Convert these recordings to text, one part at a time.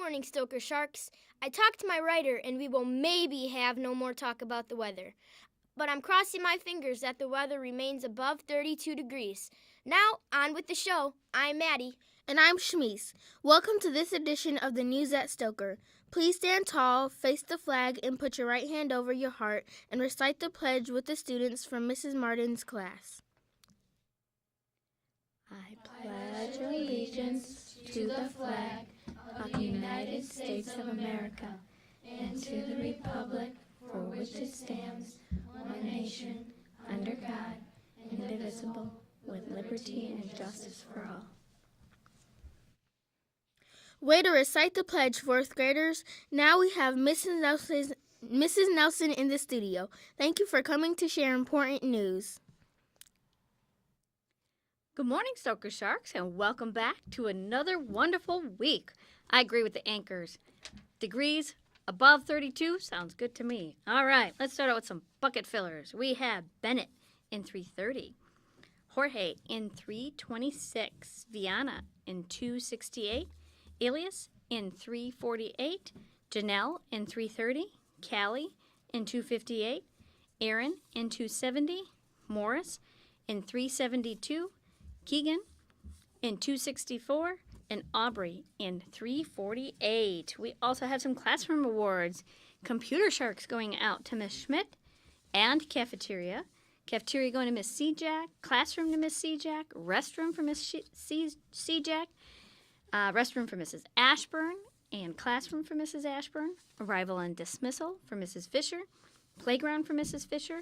morning, Stoker Sharks. I talked to my writer, and we will maybe have no more talk about the weather. But I'm crossing my fingers that the weather remains above 32 degrees. Now, on with the show. I'm Maddie. And I'm Shmise. Welcome to this edition of the News at Stoker. Please stand tall, face the flag, and put your right hand over your heart and recite the pledge with the students from Mrs. Martin's class. I pledge allegiance to the flag of the United States of America and to the republic for which it stands, one nation, under God, indivisible, with liberty and justice for all. Way to recite the pledge, fourth graders. Now we have Mrs. Nelson in the studio. Thank you for coming to share important news. Good morning, Stoker Sharks, and welcome back to another wonderful week. I agree with the anchors. Degrees above 32 sounds good to me. All right, let's start out with some bucket fillers. We have Bennett in 330, Jorge in 326, Viana in 268, Elias in 348, Janelle in 330, Callie in 258, Aaron in 270, Morris in 372, Keegan in 264, and Aubrey in 348. We also have some classroom awards. Computer Sharks going out to Miss Schmidt and Cafeteria. Cafeteria going to Miss Seajack, classroom to Miss Seajack, restroom for Miss Seajack, restroom for Mrs. Ashburn, and classroom for Mrs. Ashburn. Arrival and dismissal for Mrs. Fisher, playground for Mrs. Fisher,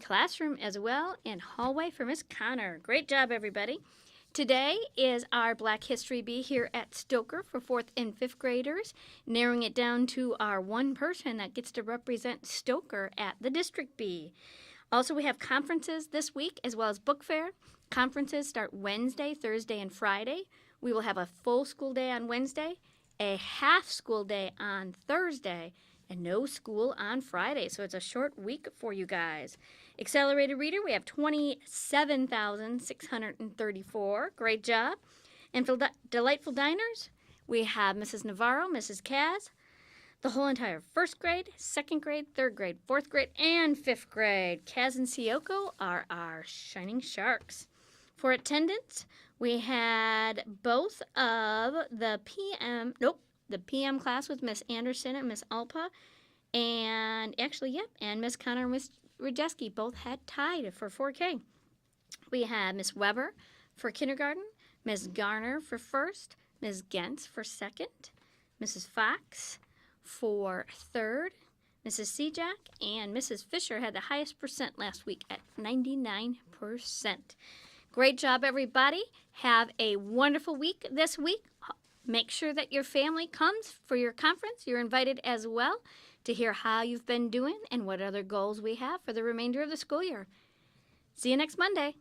classroom as well, and hallway for Miss Connor. Great job, everybody. Today is our Black History Bee here at Stoker for 4th and 5th graders, narrowing it down to our one person that gets to represent Stoker at the District Bee. Also, we have conferences this week as well as book fair. Conferences start Wednesday, Thursday, and Friday. We will have a full school day on Wednesday, a half school day on Thursday, and no school on Friday. So it's a short week for you guys. Accelerated Reader, we have 27,634. Great job. And for Delightful Diners, we have Mrs. Navarro, Mrs. Kaz, the whole entire 1st grade, 2nd grade, 3rd grade, 4th grade, and 5th grade. Kaz and Sioko are our shining sharks. For attendance, we had both of the PM class with Miss Anderson and Miss Alpa, and Miss Connor and Miss Rajeski both had tied for 4K. We had Miss Weber for kindergarten, Miss Garner for 1st, Miss Gentz for 2nd, Mrs. Fox for 3rd, Mrs. Seajack, and Mrs. Fisher had the highest percent last week at 99%. Great job, everybody. Have a wonderful week this week. Make sure that your family comes for your conference. You're invited as well to hear how you've been doing and what other goals we have for the remainder of the school year. See you next Monday.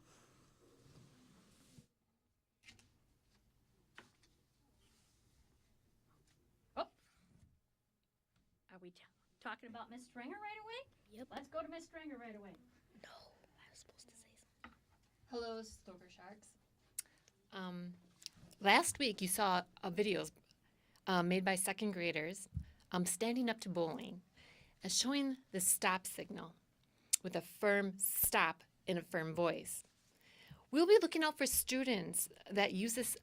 Oh, are we talking about Miss Stringer right away? Yep. Let's go to Miss Stringer right away. No, I was supposed to say something. Hello, Stoker Sharks. Last week you saw videos made by 2nd graders standing up to bowling and showing the stop signal with a firm stop in a firm voice. We'll be looking out for students that use this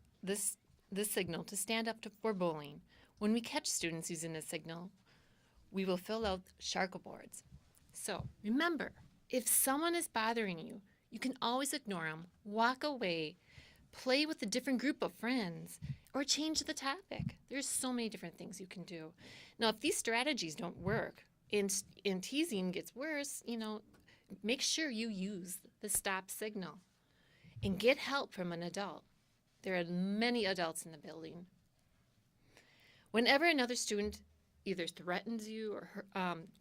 signal to stand up for bowling. When we catch students using this signal, we will fill out shark boards. So remember, if someone is bothering you, you can always ignore them, walk away, play with a different group of friends, or change the topic. There's so many different things you can do. Now, if these strategies don't work and teasing gets worse, make sure you use the stop signal and get help from an adult. There are many adults in the building. Whenever another student either threatens you or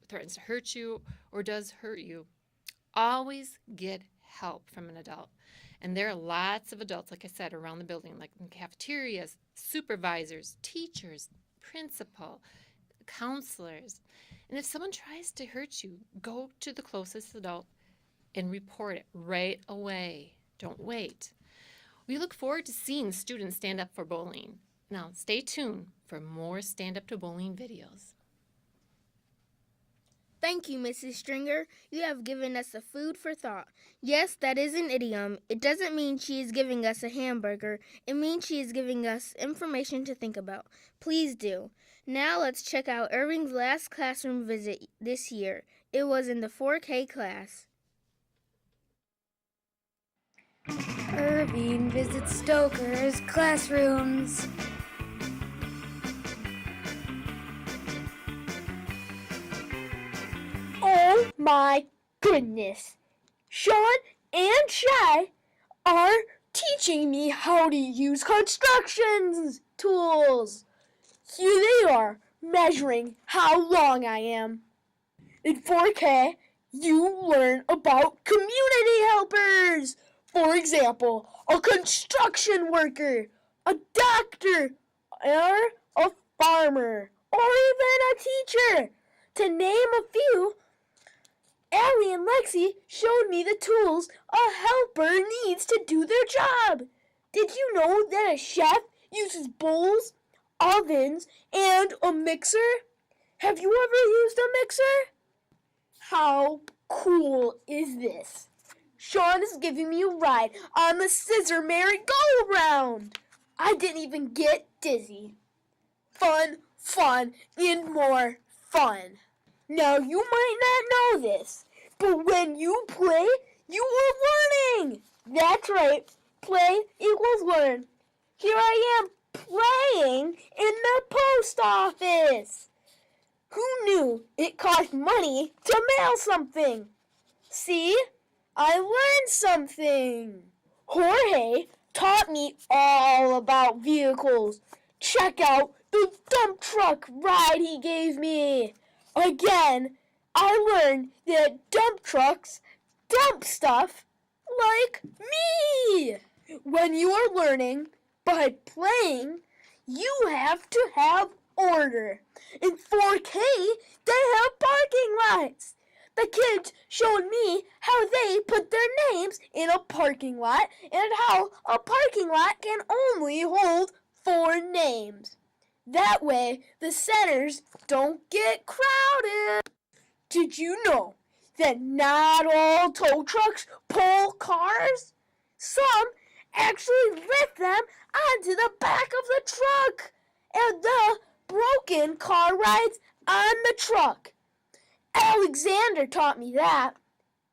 threatens to hurt you or does hurt you, always get help from an adult. And there are lots of adults, like I said, around the building, like in cafeterias, supervisors, teachers, principal, counselors. And if someone tries to hurt you, go to the closest adult and report it right away. Don't wait. We look forward to seeing students stand up for bowling. Now, stay tuned for more Stand Up to Bowling videos. Thank you, Mrs. Stringer. You have given us a food for thought. Yes, that is an idiom. It doesn't mean she is giving us a hamburger. It means she is giving us information to think about. Please do. Now let's check out Irving's last classroom visit this year. It was in the 4K class. Irving visits Stoker's classrooms. Oh my goodness. Sean and Shy are teaching me how to use construction tools. Here they are, measuring how long I am. In 4K, you learn about community helpers. For example, a construction worker, a doctor, or a farmer, or even a teacher. To name a few, Allie and Lexi showed me the tools a helper needs to do their job. Did you know that a chef uses bowls, ovens, and a mixer? Have you ever used a mixer? How cool is this? Sean is giving me a ride on the scissor merry-go-round. I didn't even get dizzy. Fun, fun, and more fun. Now, you might not know this, but when you play, you are learning. That's right, play equals learn. Here I am playing in the post office. Who knew it cost money to mail something? See, I learned something. Jorge taught me all about vehicles. Check out the dump truck ride he gave me. Again, I learned that dump trucks dump stuff like me. When you are learning by playing, you have to have order. In 4K, they have parking lots. The kids showed me how they put their names in a parking lot and how a parking lot can only hold 4 names. That way, the centers don't get crowded. Did you know that not all tow trucks pull cars? Some actually lift them onto the back of the truck, and the broken car rides on the truck. Alexander taught me that.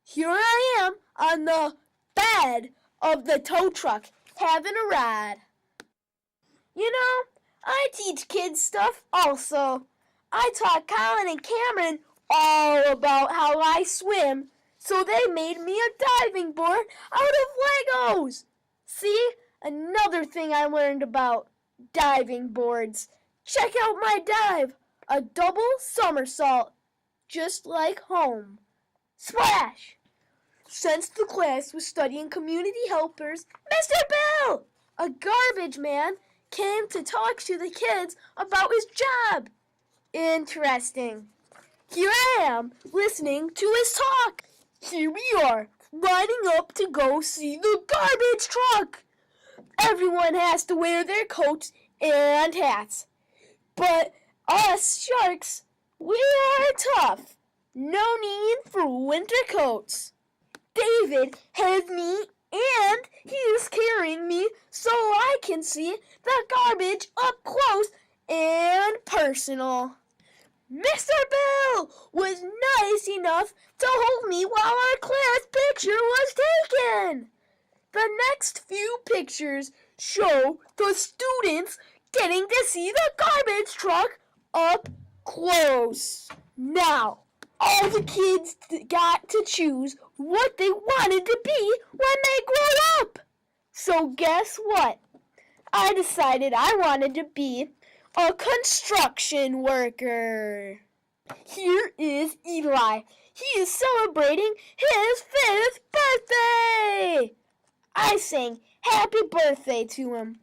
Here I am on the bed of the tow truck having a ride. You know, I teach kids stuff also. I taught Colin and Cameron all about how I swim, so they made me a diving board out of Legos. See, another thing I learned about diving boards. Check out my dive, a double somersault, just like home. Splash! Since the class was studying community helpers, Mr. Bill, a garbage man, came to talk to the kids about his job. Interesting. Here I am, listening to his talk. Here we are, lining up to go see the garbage truck. Everyone has to wear their coats and hats. But us sharks, we are tough. No need for winter coats. David has me and he is carrying me so I can see the garbage up close and personal. Mr. Bill was nice enough to hold me while our class picture was taken. The next few pictures show the students getting to see the garbage truck up close. Now, all the kids got to choose what they wanted to be when they grew up. So guess what? I decided I wanted to be a construction worker. Here is Eli. He is celebrating his 5th birthday. I sang happy birthday to him.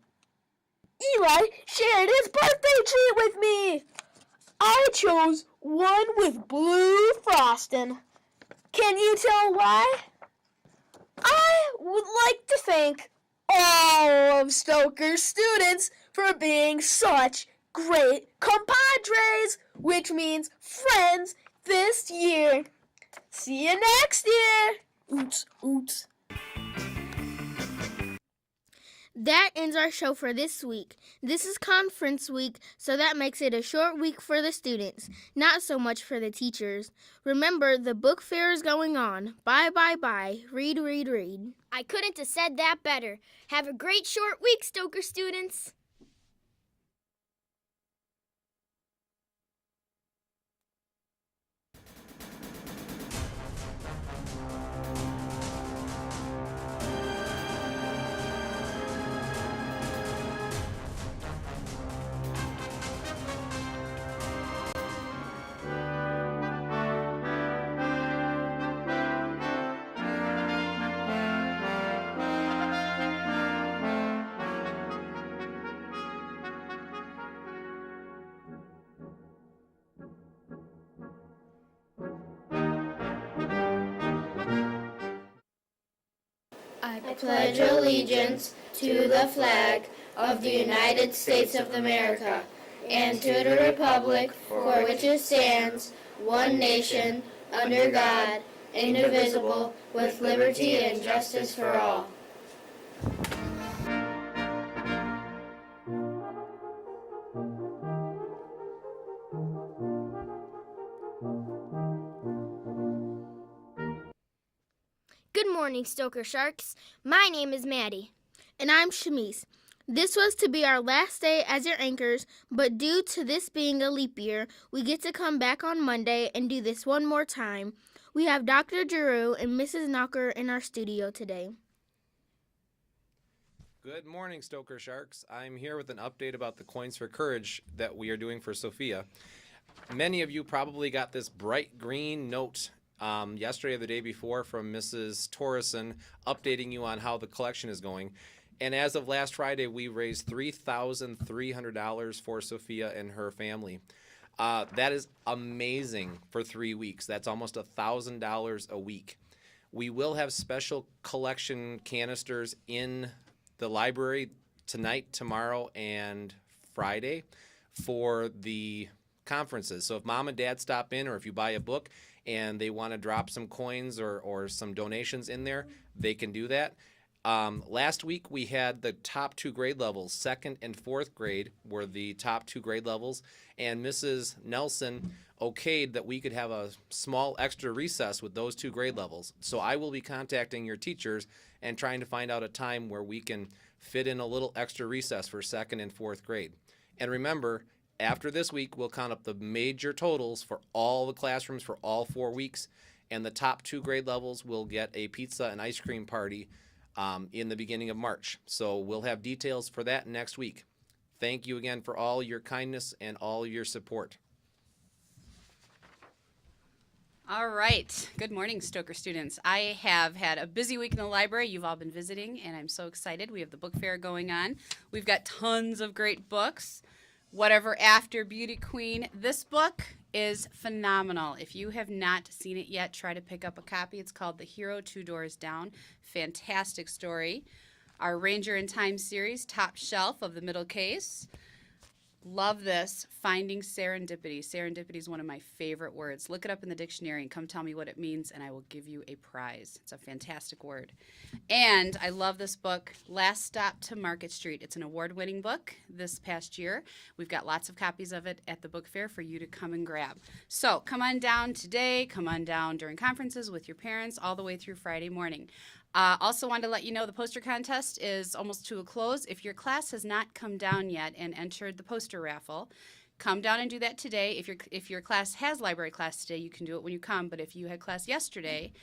Eli shared his birthday treat with me. I chose one with blue frosting. Can you tell why? I would like to thank all of Stoker's students for being such great compadres, which means friends this year. See you next year. Oots, oots. That ends our show for this week. This is conference week, so that makes it a short week for the students, not so much for the teachers. Remember, the book fair is going on. Bye, bye, bye. Read, read, read. I couldn't have said that better. Have a great short week, Stoker students. I pledge allegiance to the flag of the United States of America and to the republic for which it stands, one nation, under God, indivisible, with liberty and justice for all. Good morning, Stoker Sharks. My name is Maddie. And I'm Shamice. This was to be our last day as your anchors, but due to this being a leap year, we get to come back on Monday and do this one more time. We have Dr. Giroux and Mrs. Knocker in our studio today. Good morning, Stoker Sharks. I'm here with an update about the Coins for Courage that we are doing for Sophia. Many of you probably got this bright green note yesterday or the day before from Mrs. Torreson updating you on how the collection is going. And as of last Friday, we raised $3,300 for Sophia and her family. That is amazing for 3 weeks. That's almost $1,000 a week. We will have special collection canisters in the library tonight, tomorrow, and Friday for the conferences. So if mom and dad stop in, or if you buy a book and they want to drop some coins or some donations in there, they can do that. Last week we had the top 2 grade levels. 2nd and 4th grade were the top 2 grade levels, and Mrs. Nelson okayed that we could have a small extra recess with those 2 grade levels. So I will be contacting your teachers and trying to find out a time where we can fit in a little extra recess for 2nd and 4th grade. And remember, after this week, we'll count up the major totals for all the classrooms for all 4 weeks, and the top 2 grade levels will get a pizza and ice cream party in the beginning of March. So we'll have details for that next week. Thank you again for all your kindness and all your support. All right. Good morning, Stoker students. I have had a busy week in the library. You've all been visiting, and I'm so excited. We have the book fair going on. We've got tons of great books. Whatever After Beauty Queen. This book is phenomenal. If you have not seen it yet, try to pick up a copy. It's called The Hero 2 Doors Down. Fantastic story. Our Ranger in Time series, Top Shelf of the Middle Case. Love this. Finding Serendipity. Serendipity is one of my favorite words. Look it up in the dictionary and come tell me what it means, and I will give you a prize. It's a fantastic word. And I love this book, Last Stop to Market Street. It's an award-winning book this past year. We've got lots of copies of it at the book fair for you to come and grab. So come on down today. Come on down during conferences with your parents all the way through Friday morning. Also wanted to let you know the poster contest is almost to a close. If your class has not come down yet and entered the poster raffle, come down and do that today. If your class has library class today, you can do it when you come. But if you had class yesterday,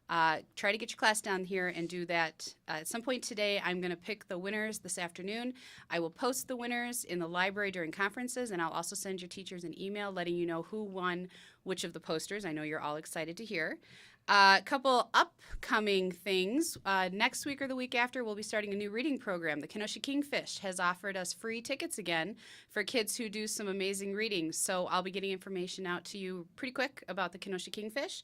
try to get your class down here and do that. At some point today, I'm going to pick the winners this afternoon. I will post the winners in the library during conferences, and I'll also send your teachers an email letting you know who won which of the posters. I know you're all excited to hear. A couple upcoming things. Next week or the week after, we'll be starting a new reading program. The Kenosha Kingfish has offered us free tickets again for kids who do some amazing reading. So I'll be getting information out to you pretty quick about the Kenosha Kingfish.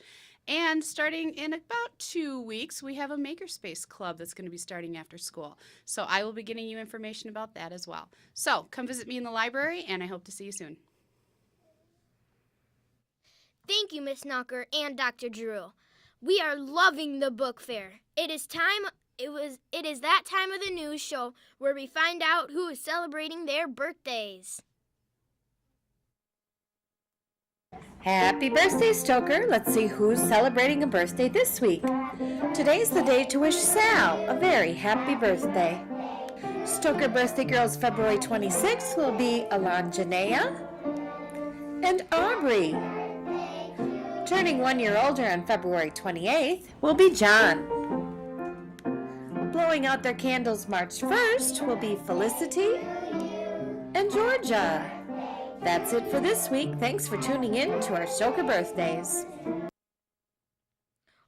And starting in about 2 weeks, we have a Makerspace Club that's going to be starting after school. So I will be getting you information about that as well. So come visit me in the library, and I hope to see you soon. Thank you, Miss Knocker and Dr. Drew. We are loving the book fair. It is that time of the news show where we find out who is celebrating their birthdays. Happy birthday, Stoker. Let's see who's celebrating a birthday this week. Today's the day to wish Sal a very happy birthday. Stoker birthday girls February 26th will be Alanjanea and Aubrey. Turning 1 year older on February 28th will be John. Blowing out their candles March 1st will be Felicity and Georgia. That's it for this week. Thanks for tuning in to our Stoker birthdays.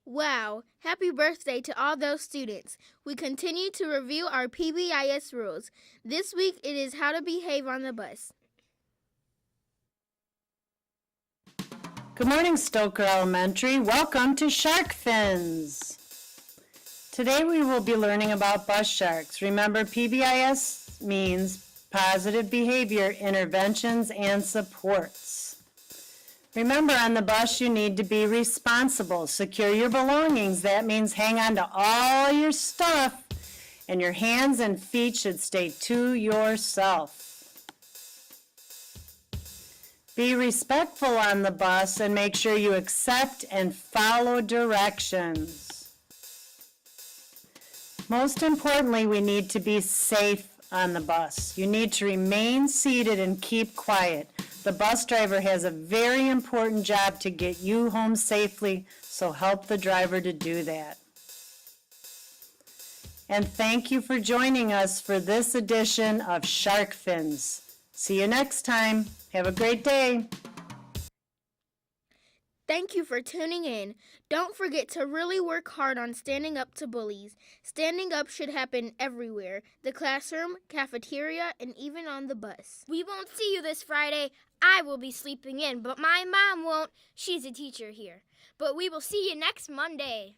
Wow, happy birthday to all those students. We continue to review our PBIS rules. This week it is how to behave on the bus. Good morning, Stoker Elementary. Welcome to Shark Fins. Today we will be learning about bus sharks. Remember, PBIS means Positive Behavior Interventions and Supports. Remember, on the bus you need to be responsible. Secure your belongings. That means hang on to all your stuff, and your hands and feet should stay to yourself. Be respectful on the bus and make sure you accept and follow directions. Most importantly, we need to be safe on the bus. You need to remain seated and keep quiet. The bus driver has a very important job to get you home safely, so help the driver to do that. And thank you for joining us for this edition of Shark Fins. See you next time. Have a great day. Thank you for tuning in. Don't forget to really work hard on standing up to bullies. Standing up should happen everywhere. The classroom, cafeteria, and even on the bus. We won't see you this Friday. I will be sleeping in, but my mom won't. She's a teacher here. But we will see you next Monday.